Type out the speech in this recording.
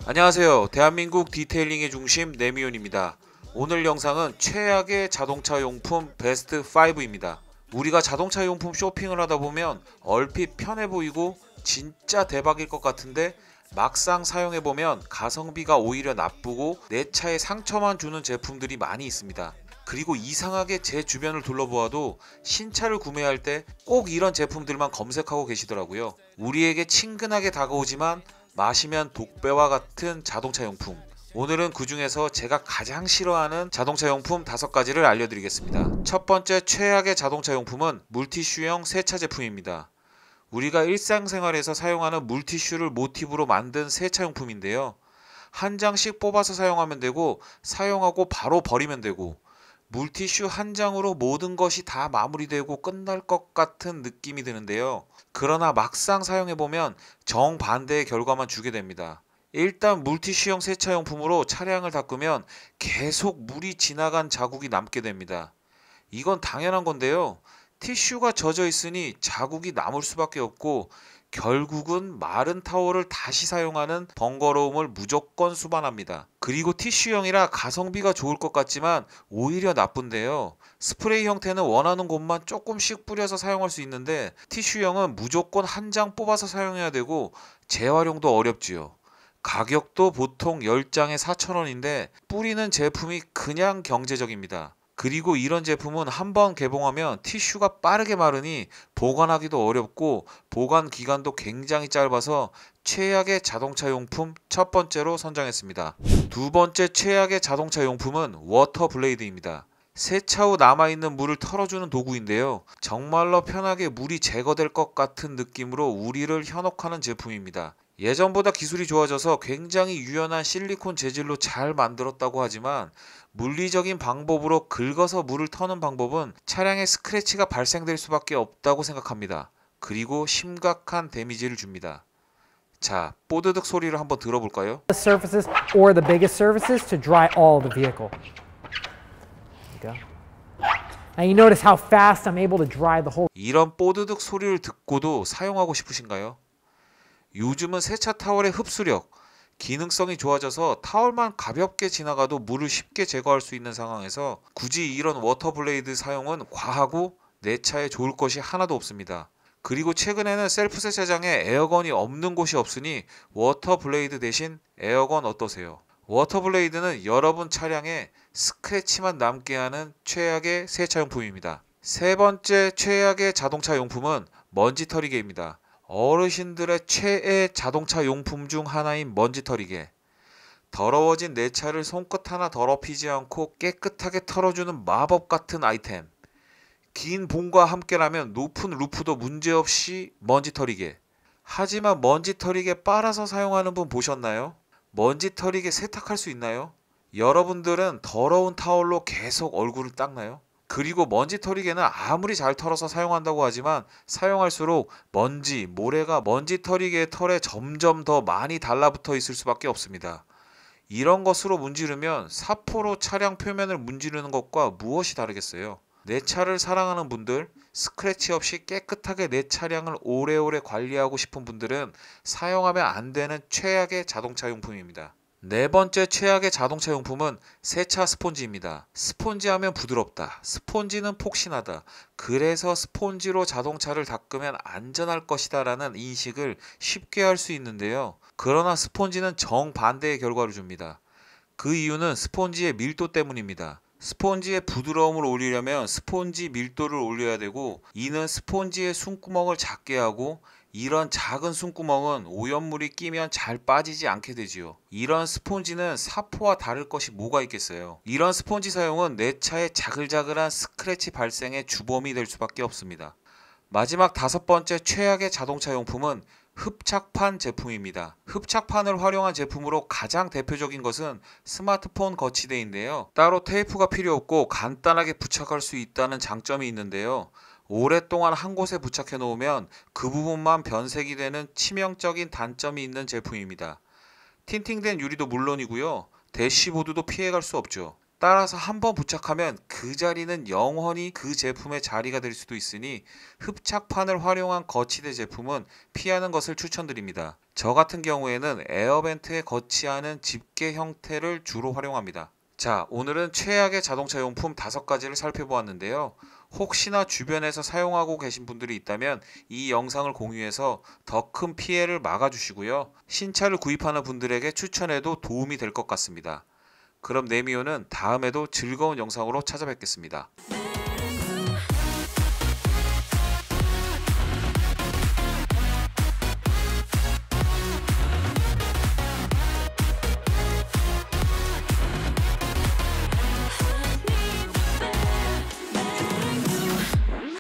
안녕하세요. 대한민국 디테일링의 중심 네미온입니다. 오늘 영상은 최악의 자동차 용품 베스트 5입니다. 우리가 자동차 용품 쇼핑을 하다 보면 얼핏 편해 보이고 진짜 대박일 것 같은데 막상 사용해보면 가성비가 오히려 나쁘고 내 차에 상처만 주는 제품들이 많이 있습니다. 그리고 이상하게 제 주변을 둘러보아도 신차를 구매할 때 꼭 이런 제품들만 검색하고 계시더라고요. 우리에게 친근하게 다가오지만 마시면 독배와 같은 자동차 용품. 오늘은 그 중에서 제가 가장 싫어하는 자동차 용품 5가지를 알려드리겠습니다. 첫 번째 최악의 자동차 용품은 물티슈형 세차 제품입니다. 우리가 일상생활에서 사용하는 물티슈를 모티브로 만든 세차용품인데요. 한 장씩 뽑아서 사용하면 되고 사용하고 바로 버리면 되고 물티슈 한 장으로 모든 것이 다 마무리되고 끝날 것 같은 느낌이 드는데요. 그러나 막상 사용해보면 정반대의 결과만 주게 됩니다. 일단 물티슈형 세차용품으로 차량을 닦으면 계속 물이 지나간 자국이 남게 됩니다. 이건 당연한 건데요. 티슈가 젖어 있으니 자국이 남을 수밖에 없고 결국은 마른 타월을 다시 사용하는 번거로움을 무조건 수반합니다. 그리고 티슈형이라 가성비가 좋을 것 같지만 오히려 나쁜데요. 스프레이 형태는 원하는 곳만 조금씩 뿌려서 사용할 수 있는데 티슈형은 무조건 한 장 뽑아서 사용해야 되고 재활용도 어렵지요. 가격도 보통 10장에 4,000원인데 뿌리는 제품이 그냥 경제적입니다. 그리고 이런 제품은 한번 개봉하면 티슈가 빠르게 마르니 보관하기도 어렵고 보관 기간도 굉장히 짧아서 최악의 자동차 용품 첫 번째로 선정했습니다. 두 번째 최악의 자동차 용품은 워터 블레이드입니다. 세차 후 남아있는 물을 털어주는 도구인데요. 정말로 편하게 물이 제거될 것 같은 느낌으로 우리를 현혹하는 제품입니다. 예전보다 기술이 좋아져서 굉장히 유연한 실리콘 재질로 잘 만들었다고 하지만 물리적인 방법으로 긁어서 물을 터는 방법은 차량에 스크래치가 발생될 수밖에 없다고 생각합니다. 그리고 심각한 데미지를 줍니다. 자, 뽀드득 소리를 한번 들어볼까요? Surfaces or the biggest surfaces to dry all the vehicle. There you go. Now you notice how fast I'm able to dry the whole. 이런 뽀드득 소리를 듣고도 사용하고 싶으신가요? 요즘은 세차 타월의 흡수력, 기능성이 좋아져서 타월만 가볍게 지나가도 물을 쉽게 제거할 수 있는 상황에서 굳이 이런 워터블레이드 사용은 과하고 내 차에 좋을 것이 하나도 없습니다. 그리고 최근에는 셀프 세차장에 에어건이 없는 곳이 없으니 워터블레이드 대신 에어건 어떠세요? 워터블레이드는 여러분 차량에 스크래치만 남게 하는 최악의 세차용품입니다. 세 번째 최악의 자동차 용품은 먼지털이개입니다. 어르신들의 최애 자동차 용품 중 하나인 먼지털이개. 더러워진 내 차를 손끝 하나 더럽히지 않고 깨끗하게 털어주는 마법 같은 아이템. 긴 봉과 함께라면 높은 루프도 문제없이 먼지털이개. 하지만 먼지털이개 빨아서 사용하는 분 보셨나요? 먼지털이개 세탁할 수 있나요? 여러분들은 더러운 타월로 계속 얼굴을 닦나요? 그리고 먼지털이개는 아무리 잘 털어서 사용한다고 하지만 사용할수록 먼지, 모래가 먼지털이개의 털에 점점 더 많이 달라붙어 있을 수밖에 없습니다. 이런 것으로 문지르면 사포로 차량 표면을 문지르는 것과 무엇이 다르겠어요? 내 차를 사랑하는 분들, 스크래치 없이 깨끗하게 내 차량을 오래오래 관리하고 싶은 분들은 사용하면 안 되는 최악의 자동차 용품입니다. 네 번째 최악의 자동차 용품은 세차 스폰지입니다. 스폰지 하면 부드럽다. 스폰지는 폭신하다. 그래서 스폰지로 자동차를 닦으면 안전할 것이다 라는 인식을 쉽게 할 수 있는데요. 그러나 스폰지는 정반대의 결과를 줍니다. 그 이유는 스폰지의 밀도 때문입니다. 스폰지의 부드러움을 올리려면 스폰지 밀도를 올려야 되고 이는 스폰지의 숨구멍을 작게 하고 이런 작은 숨구멍은 오염물이 끼면 잘 빠지지 않게 되지요. 이런 스폰지는 사포와 다를 것이 뭐가 있겠어요. 이런 스폰지 사용은 내 차에 자글자글한 스크래치 발생의 주범이 될 수밖에 없습니다. 마지막 5번째 최악의 자동차 용품은 흡착판 제품입니다. 흡착판을 활용한 제품으로 가장 대표적인 것은 스마트폰 거치대인데요. 따로 테이프가 필요 없고 간단하게 부착할 수 있다는 장점이 있는데요. 오랫동안 한 곳에 부착해 놓으면 그 부분만 변색이 되는 치명적인 단점이 있는 제품입니다. 틴팅된 유리도 물론이고요. 대시보드도 피해갈 수 없죠. 따라서 한번 부착하면 그 자리는 영원히 그 제품의 자리가 될 수도 있으니 흡착판을 활용한 거치대 제품은 피하는 것을 추천드립니다. 저 같은 경우에는 에어벤트에 거치하는 집게 형태를 주로 활용합니다. 자, 오늘은 최악의 자동차 용품 5가지를 살펴보았는데요. 혹시나 주변에서 사용하고 계신 분들이 있다면 이 영상을 공유해서 더 큰 피해를 막아주시고요. 신차를 구입하는 분들에게 추천해도 도움이 될 것 같습니다. 그럼 네미오는 다음에도 즐거운 영상으로 찾아뵙겠습니다.